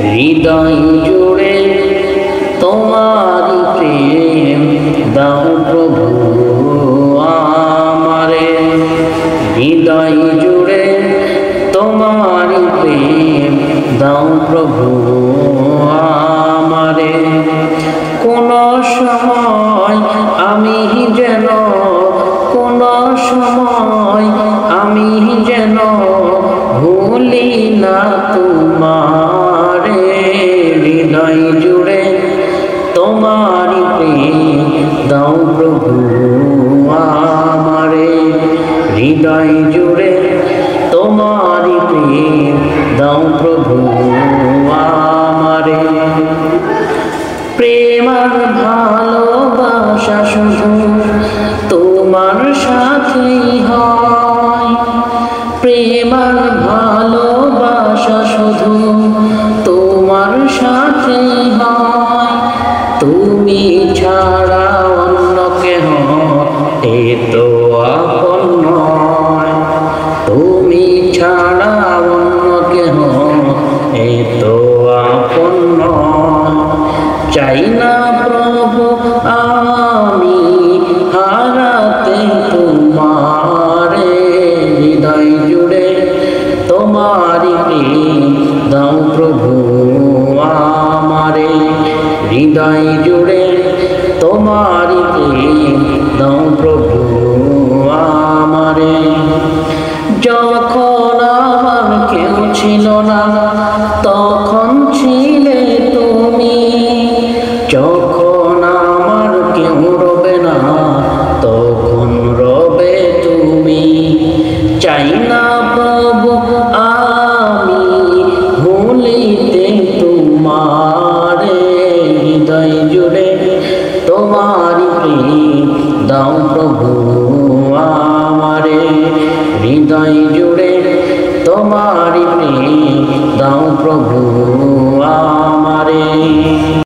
হৃদয় জুড়ে তোমারি প্রেম দাও প্রভু আমারে। হৃদয় জুড়ে তোমারি প্রেম দাও প্রভু আমারে। কোন সময় আমি যেন আমি যেন ভুলি না তোমারে। হৃদয় জুড়ে তোমারি প্রেম দাও প্রভু আমারে। হৃদয় জুড়ে তোমারি প্রেম দাও প্রভু আমারে। প্রেম আর ভালোবাসা শুধু তোমার সাথেই হয়। প্রেম আর ভালোবাসা শুধু তোমার সাথেই হয়। তুমি ছাড়া অন্য কেহ এ তো আপন নয়। তুমি ছাড়া অন্য কেহ এ তো আপন নয়। চাই না প্রভু আমি হারাতে তোমারে। হৃদয় জুড়ে তোমারি প্রেম দাও প্রভু আমারে। হৃদয় জুড়ে তোমারি প্রেম দাও প্রভু আমারে। যখন আমার কেউ ছিল না তখন ছিলে তুমি। যখন আমার কেউ রবে না তখন রবে তুমি। চাই না প্রভু আমি ভুলিতে তোমারে। হৃদয় জুড়ে তোমারি প্রেম দাও প্রভু আমারে। হৃদয় জুড়ে তোমারি প্রেম দাও প্রভু আমারে।